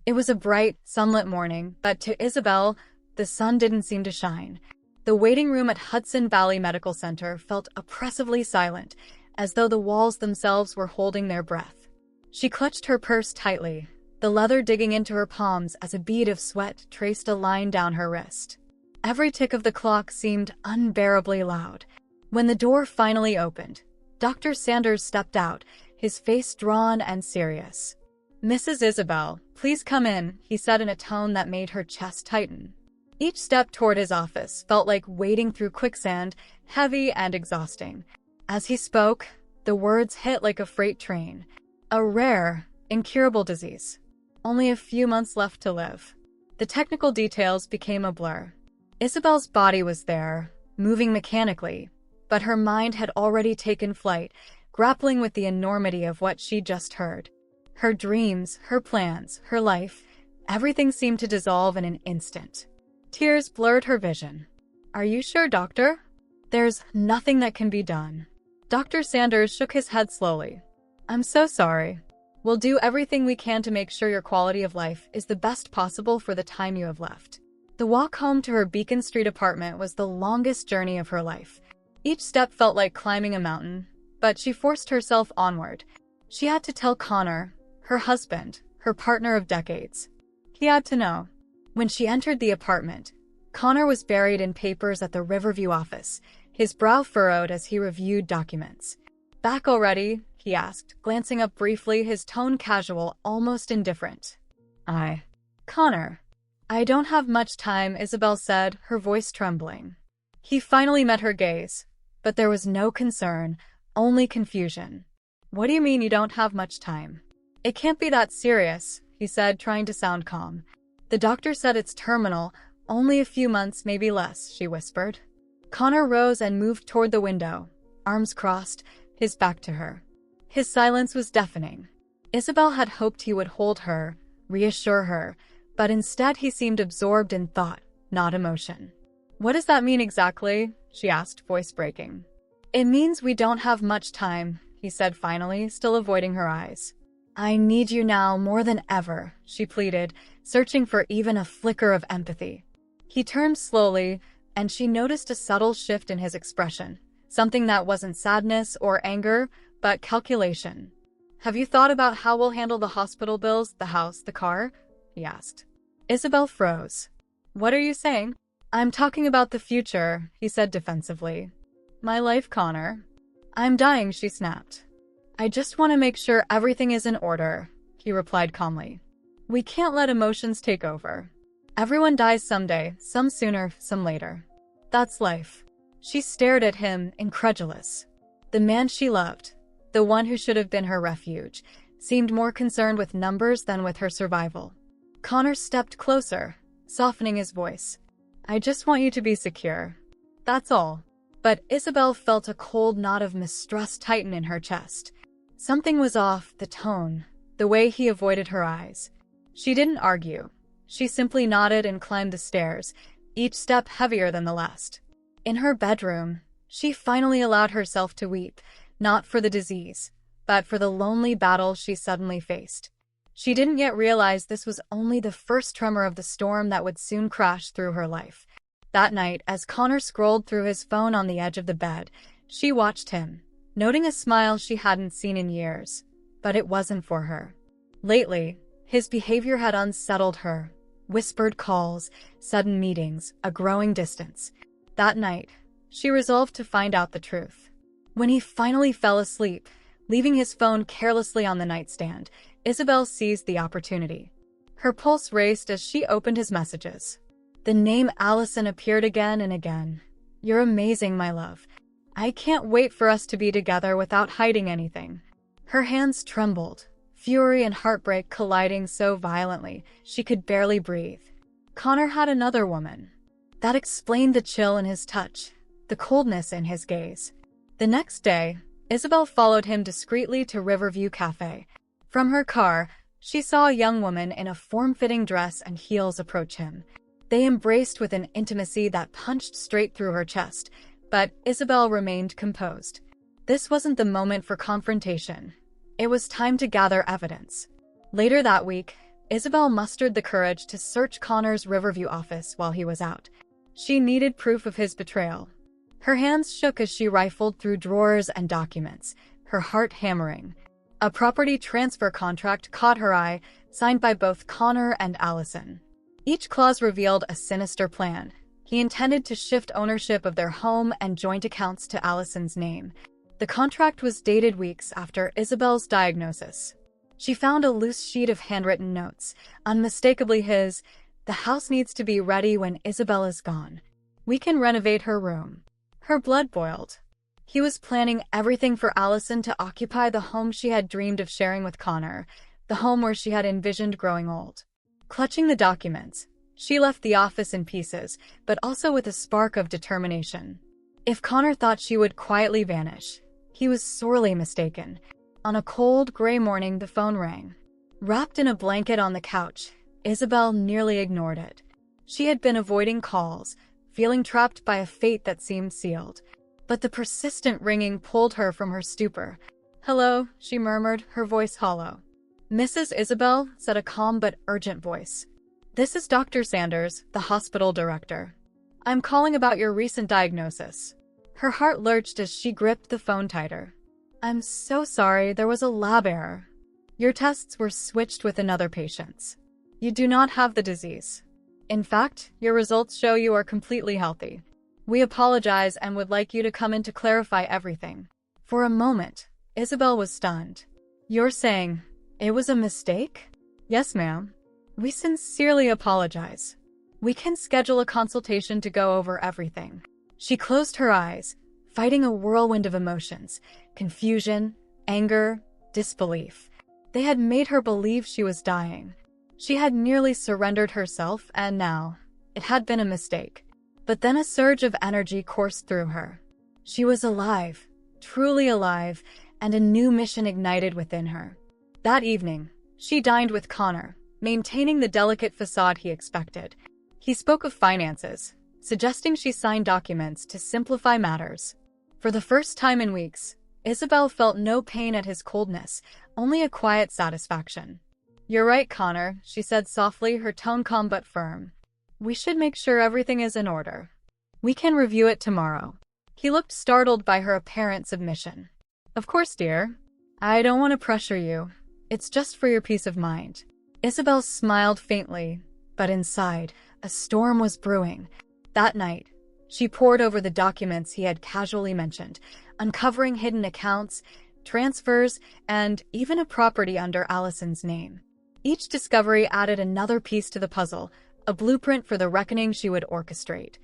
It was a bright, sunlit morning, but to Isabel, the sun didn't seem to shine. The waiting room at Hudson Valley Medical Center felt oppressively silent, as though the walls themselves were holding their breath. She clutched her purse tightly, the leather digging into her palms as a bead of sweat traced a line down her wrist. Every tick of the clock seemed unbearably loud. When the door finally opened, Dr. Sanders stepped out, his face drawn and serious. "Mrs. Isabel, please come in," he said in a tone that made her chest tighten. Each step toward his office felt like wading through quicksand, heavy and exhausting. As he spoke, the words hit like a freight train. A rare, incurable disease. Only a few months left to live. The technical details became a blur. Isabel's body was there, moving mechanically, but her mind had already taken flight, grappling with the enormity of what she'd just heard. Her dreams, her plans, her life, everything seemed to dissolve in an instant. Tears blurred her vision. "Are you sure, doctor? There's nothing that can be done." Dr. Sanders shook his head slowly. "I'm so sorry. We'll do everything we can to make sure your quality of life is the best possible for the time you have left." The walk home to her Beacon Street apartment was the longest journey of her life. Each step felt like climbing a mountain, but she forced herself onward. She had to tell Connor, her husband, her partner of decades. He had to know. When she entered the apartment, Connor was buried in papers at the Riverview office, his brow furrowed as he reviewed documents. "Back already?" he asked, glancing up briefly, his tone casual, almost indifferent. Connor. "I don't have much time," Isabel said, her voice trembling. He finally met her gaze, but there was no concern, only confusion. "What do you mean you don't have much time?" "It can't be that serious," he said, trying to sound calm. "The doctor said it's terminal, only a few months, maybe less," she whispered. Connor rose and moved toward the window, arms crossed, his back to her. His silence was deafening. Isabel had hoped he would hold her, reassure her, but instead he seemed absorbed in thought, not emotion. "What does that mean exactly?" she asked, voice breaking. "It means we don't have much time," he said finally, still avoiding her eyes. "I need you now more than ever," she pleaded, searching for even a flicker of empathy. He turned slowly, and she noticed a subtle shift in his expression, something that wasn't sadness or anger, but calculation. "Have you thought about how we'll handle the hospital bills, the house, the car?" he asked. Isabel froze. "What are you saying?" "I'm talking about the future," he said defensively. "My life, Connor." "I'm dying," she snapped. "I just want to make sure everything is in order," he replied calmly. "We can't let emotions take over. Everyone dies someday, some sooner, some later. That's life." She stared at him, incredulous. The man she loved, the one who should have been her refuge, seemed more concerned with numbers than with her survival. Connor stepped closer, softening his voice. "I just want you to be secure. That's all." But Isabel felt a cold knot of mistrust tighten in her chest. Something was off, the tone, the way he avoided her eyes. She didn't argue. She simply nodded and climbed the stairs, each step heavier than the last. In her bedroom, she finally allowed herself to weep, not for the disease, but for the lonely battle she suddenly faced. She didn't yet realize this was only the first tremor of the storm that would soon crash through her life. That night, as Connor scrolled through his phone on the edge of the bed, she watched him, noting a smile she hadn't seen in years. But it wasn't for her. Lately, his behavior had unsettled her. Whispered calls, sudden meetings, a growing distance. That night, she resolved to find out the truth. When he finally fell asleep, leaving his phone carelessly on the nightstand, Isabel seized the opportunity. Her pulse raced as she opened his messages. The name Allison appeared again and again. "You're amazing, my love. I can't wait for us to be together without hiding anything." Her hands trembled, fury and heartbreak colliding so violently she could barely breathe. Connor had another woman. That explained the chill in his touch, the coldness in his gaze. The next day, Isabel followed him discreetly to Riverview Cafe. From her car, she saw a young woman in a form-fitting dress and heels approach him. They embraced with an intimacy that punched straight through her chest, but Isabel remained composed. This wasn't the moment for confrontation. It was time to gather evidence. Later that week, Isabel mustered the courage to search Connor's Riverview office while he was out. She needed proof of his betrayal. Her hands shook as she rifled through drawers and documents, her heart hammering. A property transfer contract caught her eye, signed by both Connor and Allison. Each clause revealed a sinister plan. He intended to shift ownership of their home and joint accounts to Allison's name. The contract was dated weeks after Isabel's diagnosis. She found a loose sheet of handwritten notes, unmistakably his. "The house needs to be ready when Isabel is gone. We can renovate her room." Her blood boiled. He was planning everything for Allison to occupy the home she had dreamed of sharing with Connor, the home where she had envisioned growing old. Clutching the documents, she left the office in pieces, but also with a spark of determination. If Connor thought she would quietly vanish, he was sorely mistaken. On a cold, gray morning, the phone rang. Wrapped in a blanket on the couch, Isabel nearly ignored it. She had been avoiding calls, feeling trapped by a fate that seemed sealed. But the persistent ringing pulled her from her stupor. "Hello," she murmured, her voice hollow. "Mrs. Isabel," said a calm but urgent voice. "This is Dr. Sanders, the hospital director. I'm calling about your recent diagnosis." Her heart lurched as she gripped the phone tighter. "I'm so sorry, there was a lab error. Your tests were switched with another patient's. You do not have the disease. In fact, your results show you are completely healthy. We apologize and would like you to come in to clarify everything." For a moment, Isabel was stunned. "You're saying it was a mistake?" "Yes, ma'am. We sincerely apologize. We can schedule a consultation to go over everything." She closed her eyes, fighting a whirlwind of emotions, confusion, anger, disbelief. They had made her believe she was dying. She had nearly surrendered herself, and now it had been a mistake. But then a surge of energy coursed through her. She was alive, truly alive, and a new mission ignited within her. That evening, she dined with Connor, maintaining the delicate facade he expected. He spoke of finances, suggesting she sign documents to simplify matters. For the first time in weeks, Isabel felt no pain at his coldness, only a quiet satisfaction. "You're right, Connor," she said softly, her tone calm but firm. "We should make sure everything is in order. We can review it tomorrow." He looked startled by her apparent submission. "Of course, dear. I don't want to pressure you. It's just for your peace of mind." Isabel smiled faintly, but inside, a storm was brewing. That night, she pored over the documents he had casually mentioned, uncovering hidden accounts, transfers, and even a property under Allison's name. Each discovery added another piece to the puzzle, a blueprint for the reckoning she would orchestrate.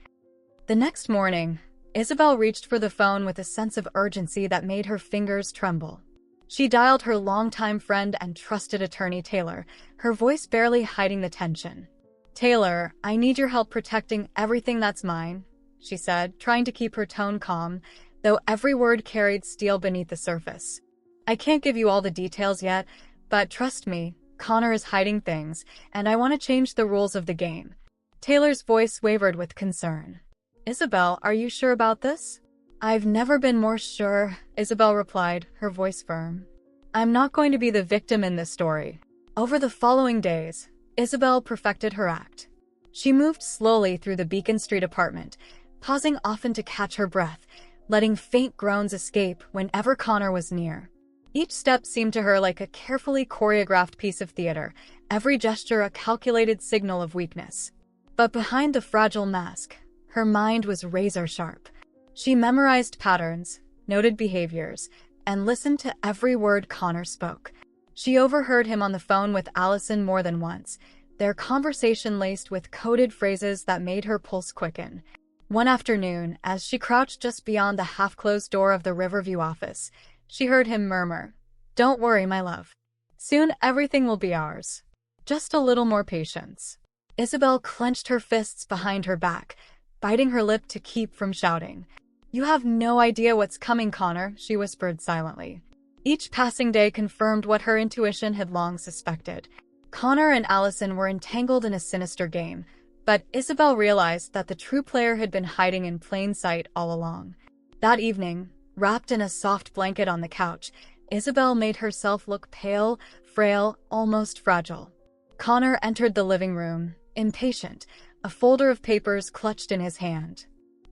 The next morning, Isabel reached for the phone with a sense of urgency that made her fingers tremble. She dialed her longtime friend and trusted attorney Taylor, her voice barely hiding the tension. "Taylor, I need your help protecting everything that's mine," she said, trying to keep her tone calm, though every word carried steel beneath the surface. "I can't give you all the details yet, but trust me, Connor is hiding things, and I want to change the rules of the game." Taylor's voice wavered with concern. "Isabel, are you sure about this?" "I've never been more sure," Isabel replied, her voice firm. "I'm not going to be the victim in this story." Over the following days, Isabel perfected her act. She moved slowly through the Beacon Street apartment, pausing often to catch her breath, letting faint groans escape whenever Connor was near. Each step seemed to her like a carefully choreographed piece of theater, every gesture a calculated signal of weakness. But behind the fragile mask, her mind was razor-sharp. She memorized patterns, noted behaviors, and listened to every word Connor spoke. She overheard him on the phone with Allison more than once, their conversation laced with coded phrases that made her pulse quicken. One afternoon, as she crouched just beyond the half-closed door of the Riverview office, she heard him murmur, "Don't worry, my love. Soon everything will be ours. Just a little more patience." Isabel clenched her fists behind her back, biting her lip to keep from shouting. "You have no idea what's coming, Connor," she whispered silently. Each passing day confirmed what her intuition had long suspected. Connor and Allison were entangled in a sinister game, but Isabel realized that the true player had been hiding in plain sight all along. That evening, wrapped in a soft blanket on the couch, Isabel made herself look pale, frail, almost fragile. Connor entered the living room, impatient, a folder of papers clutched in his hand.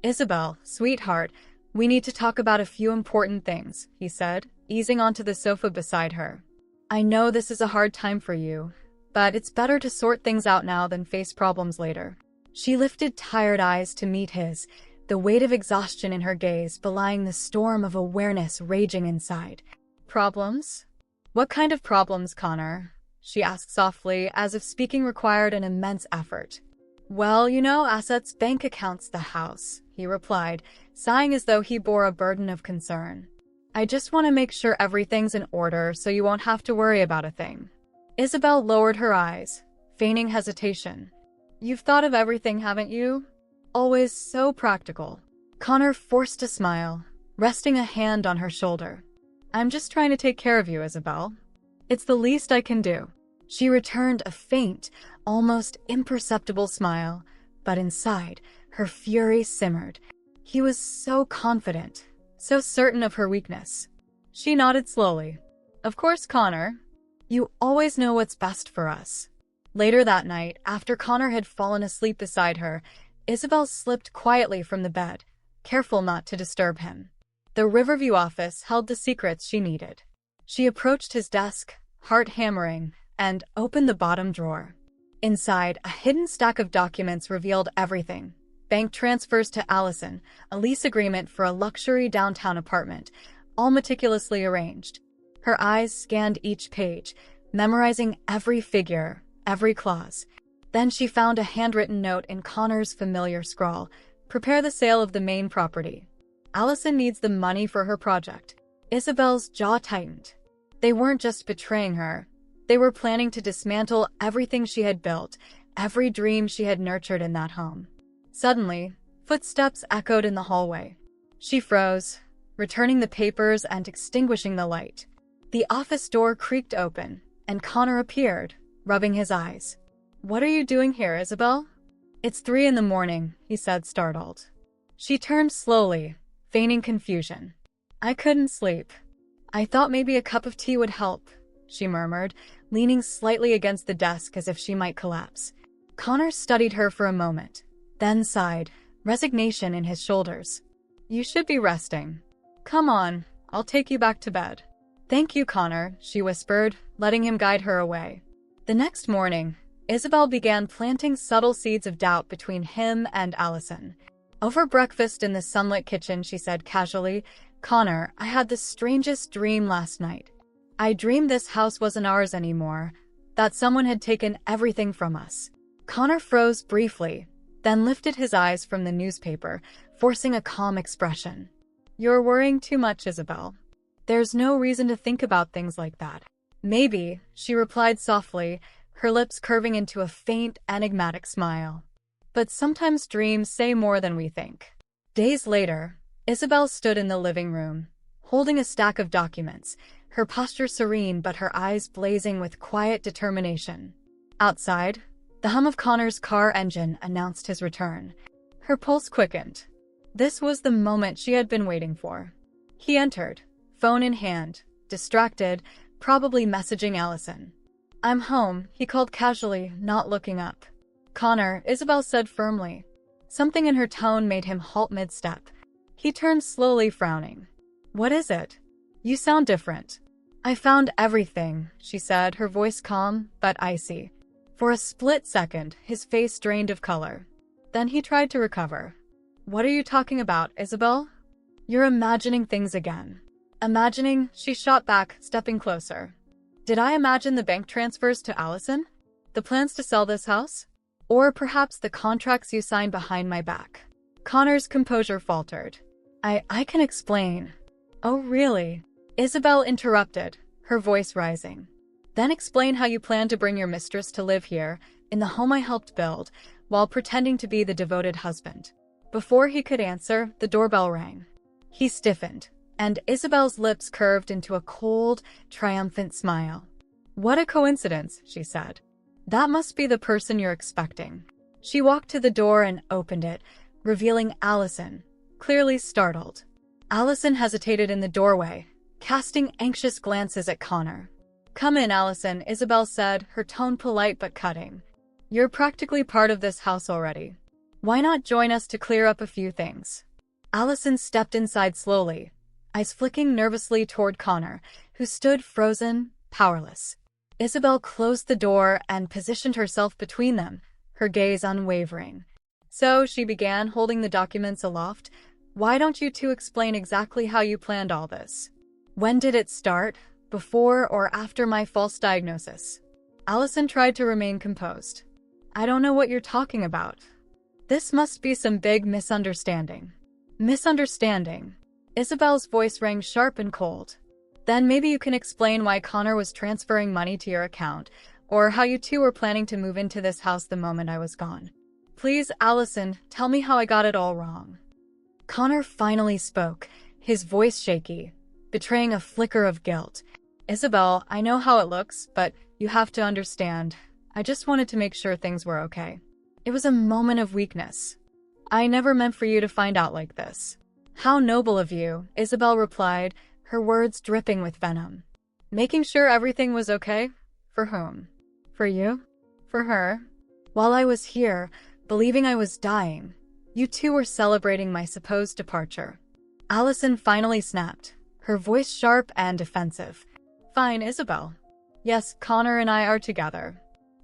"Isabel, sweetheart, we need to talk about a few important things," he said, easing onto the sofa beside her. "I know this is a hard time for you, but it's better to sort things out now than face problems later." She lifted tired eyes to meet his, the weight of exhaustion in her gaze belying the storm of awareness raging inside. "Problems? What kind of problems, Connor?" she asked softly, as if speaking required an immense effort. "Well, assets, bank accounts, the house," he replied, sighing as though he bore a burden of concern. "I just want to make sure everything's in order so you won't have to worry about a thing." Isabel lowered her eyes, feigning hesitation. "You've thought of everything, haven't you? Always so practical." Connor forced a smile, resting a hand on her shoulder. "I'm just trying to take care of you, Isabel. It's the least I can do." She returned a faint, almost imperceptible smile, but inside, her fury simmered. He was so confident, so certain of her weakness. She nodded slowly. "Of course, Connor. You always know what's best for us." Later that night, after Connor had fallen asleep beside her, Isabel slipped quietly from the bed, careful not to disturb him. The Riverview office held the secrets she needed. She approached his desk, heart hammering, and opened the bottom drawer. Inside, a hidden stack of documents revealed everything. Bank transfers to Allison, a lease agreement for a luxury downtown apartment, all meticulously arranged. Her eyes scanned each page, memorizing every figure, every clause. Then she found a handwritten note in Connor's familiar scrawl. "Prepare the sale of the main property. Allison needs the money for her project." Isabel's jaw tightened. They weren't just betraying her. They were planning to dismantle everything she had built, every dream she had nurtured in that home. Suddenly, footsteps echoed in the hallway. She froze, returning the papers and extinguishing the light. The office door creaked open, and Connor appeared, rubbing his eyes. "What are you doing here, Isabel?" "It's 3 a.m, he said, startled. She turned slowly, feigning confusion. "I couldn't sleep. I thought maybe a cup of tea would help," she murmured, leaning slightly against the desk as if she might collapse. Connor studied her for a moment, then sighed, resignation in his shoulders. "You should be resting. Come on, I'll take you back to bed." "Thank you, Connor," she whispered, letting him guide her away. The next morning, Isabel began planting subtle seeds of doubt between him and Allison. Over breakfast in the sunlit kitchen, she said casually, "Connor, I had the strangest dream last night. I dreamed this house wasn't ours anymore, that someone had taken everything from us." Connor froze briefly, then lifted his eyes from the newspaper, forcing a calm expression. "You're worrying too much, Isabel. There's no reason to think about things like that." "Maybe," she replied softly, her lips curving into a faint, enigmatic smile. "But sometimes dreams say more than we think." Days later, Isabel stood in the living room, holding a stack of documents, her posture serene but her eyes blazing with quiet determination. Outside, the hum of Connor's car engine announced his return. Her pulse quickened. This was the moment she had been waiting for. He entered, phone in hand, distracted, probably messaging Allison. "I'm home," he called casually, not looking up. "Connor," Isabel said firmly. Something in her tone made him halt mid-step. He turned slowly, frowning. "What is it? You sound different." "I found everything," she said, her voice calm but icy. For a split second, his face drained of color. Then he tried to recover. "What are you talking about, Isabel?" "You're imagining things again." "Imagining?" She shot back, stepping closer. "Did I imagine the bank transfers to Allison? The plans to sell this house? Or perhaps the contracts you signed behind my back?" Connor's composure faltered. I can explain." "Oh, really?" Isabel interrupted, her voice rising. "Then explain how you plan to bring your mistress to live here, in the home I helped build, while pretending to be the devoted husband." Before he could answer, the doorbell rang. He stiffened, and Isabel's lips curved into a cold, triumphant smile. "What a coincidence," she said. "That must be the person you're expecting." She walked to the door and opened it, revealing Allison, clearly startled. Allison hesitated in the doorway, casting anxious glances at Connor. Come in, Allison, Isabel said, her tone polite but cutting. You're practically part of this house already. Why not join us to clear up a few things? Allison stepped inside slowly, eyes flicking nervously toward Connor, who stood frozen, powerless. Isabel closed the door and positioned herself between them, her gaze unwavering. So, she began, holding the documents aloft. Why don't you two explain exactly how you planned all this? When did it start? Before or after my false diagnosis? Allison tried to remain composed. I don't know what you're talking about. This must be some big misunderstanding. Misunderstanding? Isabel's voice rang sharp and cold. Then maybe you can explain why Connor was transferring money to your account, or how you two were planning to move into this house the moment I was gone. Please, Allison, tell me how I got it all wrong. Connor finally spoke, his voice shaky, betraying a flicker of guilt. Isabel, I know how it looks, but you have to understand. I just wanted to make sure things were okay. It was a moment of weakness. I never meant for you to find out like this. How noble of you, Isabel replied, her words dripping with venom. Making sure everything was okay? For whom? For you? For her? While I was here, believing I was dying, you two were celebrating my supposed departure. Allison finally snapped, her voice sharp and defensive. Fine, Isabel. Yes, Connor and I are together.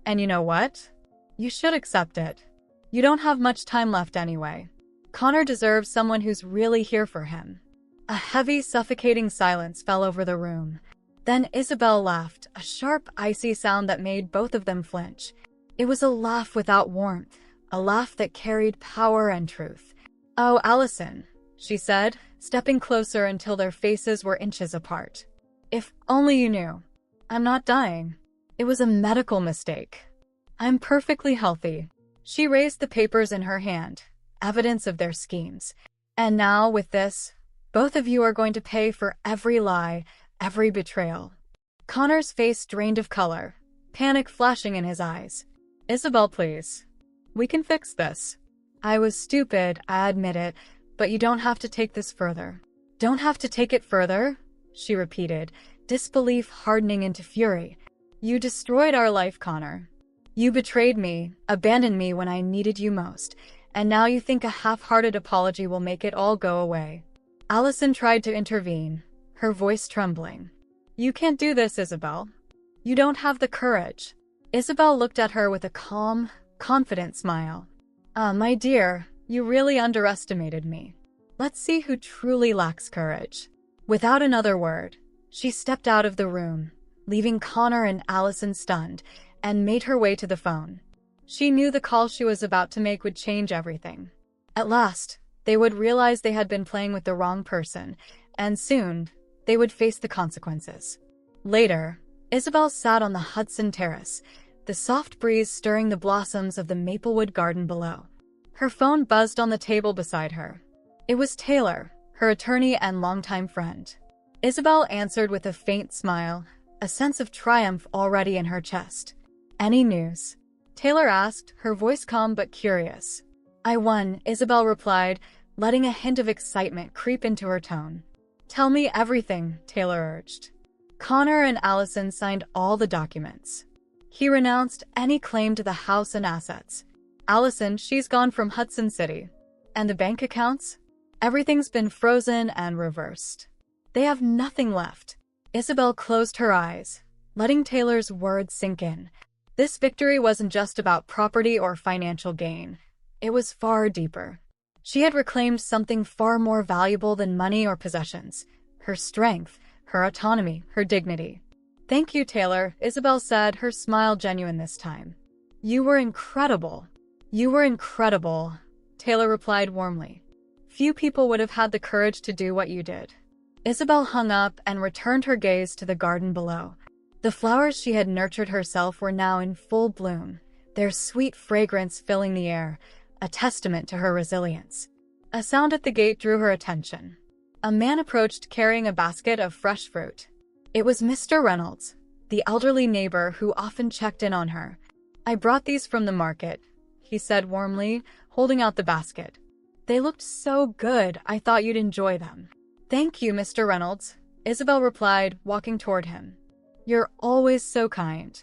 And you know what? You should accept it. You don't have much time left anyway. Connor deserves someone who's really here for him. A heavy, suffocating silence fell over the room. Then Isabel laughed, a sharp, icy sound that made both of them flinch. It was a laugh without warmth, a laugh that carried power and truth. Oh, Allison, she said, stepping closer until their faces were inches apart. If only you knew. I'm not dying. It was a medical mistake. I'm perfectly healthy. She raised the papers in her hand, evidence of their schemes. And now, with this, both of you are going to pay for every lie, every betrayal. Connor's face drained of color, panic flashing in his eyes. Isabel, please. We can fix this. I was stupid, I admit it, but you don't have to take this further. Don't have to take it further? She repeated, disbelief hardening into fury. You destroyed our life, Connor. You betrayed me, abandoned me when I needed you most, and now you think a half-hearted apology will make it all go away. Allison tried to intervene, her voice trembling. You can't do this, Isabel. You don't have the courage. Isabel looked at her with a calm, confident smile. My dear, you really underestimated me. Let's see who truly lacks courage. Without another word, she stepped out of the room, leaving Connor and Allison stunned, and made her way to the phone. She knew the call she was about to make would change everything. At last, they would realize they had been playing with the wrong person, and soon, they would face the consequences. Later, Isabel sat on the Hudson Terrace, the soft breeze stirring the blossoms of the Maplewood garden below. Her phone buzzed on the table beside her. It was Taylor, her attorney and longtime friend. Isabel answered with a faint smile, a sense of triumph already in her chest. Any news? Taylor asked, her voice calm but curious. I won, Isabel replied, letting a hint of excitement creep into her tone. Tell me everything, Taylor urged. Connor and Allison signed all the documents. He renounced any claim to the house and assets. Allison, she's gone from Hudson City. And the bank accounts? Everything's been frozen and reversed. They have nothing left. Isabel closed her eyes, letting Taylor's words sink in. This victory wasn't just about property or financial gain. It was far deeper. She had reclaimed something far more valuable than money or possessions. Her strength, her autonomy, her dignity. Thank you, Taylor, Isabel said, her smile genuine this time. You were incredible. You were incredible, Taylor replied warmly. Few people would have had the courage to do what you did. Isabel hung up and returned her gaze to the garden below. The flowers she had nurtured herself were now in full bloom, their sweet fragrance filling the air, a testament to her resilience. A sound at the gate drew her attention. A man approached carrying a basket of fresh fruit. It was Mr. Reynolds, the elderly neighbor who often checked in on her. I brought these from the market, he said warmly, holding out the basket. They looked so good, I thought you'd enjoy them. Thank you, Mr. Reynolds, Isabel replied, walking toward him. You're always so kind."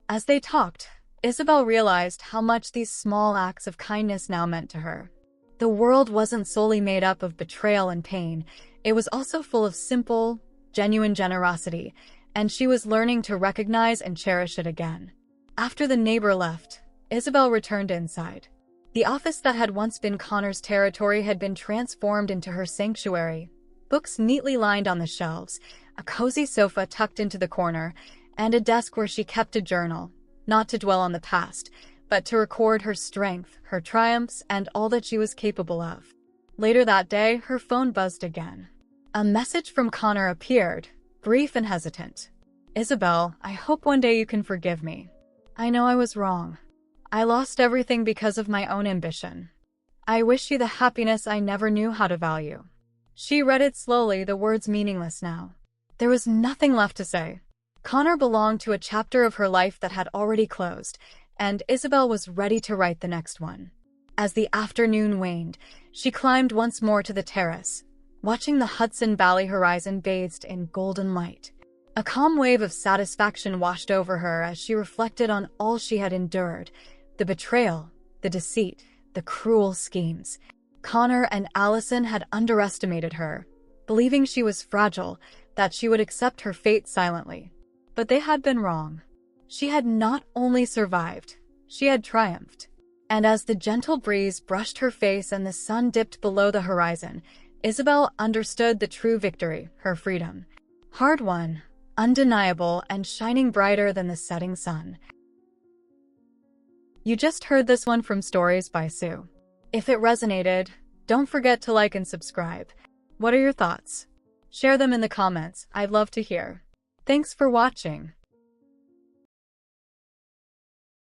As they talked, Isabel realized how much these small acts of kindness now meant to her. The world wasn't solely made up of betrayal and pain, it was also full of simple, genuine generosity, and she was learning to recognize and cherish it again. After the neighbor left, Isabel returned inside. The office that had once been Connor's territory had been transformed into her sanctuary. Books neatly lined on the shelves, a cozy sofa tucked into the corner, and a desk where she kept a journal, not to dwell on the past, but to record her strength, her triumphs, and all that she was capable of. Later that day, her phone buzzed again. A message from Connor appeared, brief and hesitant. "Isabel, I hope one day you can forgive me. I know I was wrong. I lost everything because of my own ambition. I wish you the happiness I never knew how to value." She read it slowly, the words meaningless now. There was nothing left to say. Connor belonged to a chapter of her life that had already closed, and Isabel was ready to write the next one. As the afternoon waned, she climbed once more to the terrace, watching the Hudson Valley horizon bathed in golden light. A calm wave of satisfaction washed over her as she reflected on all she had endured: the betrayal, the deceit, the cruel schemes. Connor and Allison had underestimated her, believing she was fragile, that she would accept her fate silently. But they had been wrong. She had not only survived, she had triumphed. And as the gentle breeze brushed her face and the sun dipped below the horizon, Isabel understood the true victory, her freedom. Hard-won, undeniable, and shining brighter than the setting sun. You just heard this one from Stories by Sue. If it resonated, don't forget to like and subscribe. What are your thoughts? Share them in the comments, I'd love to hear. Thanks for watching.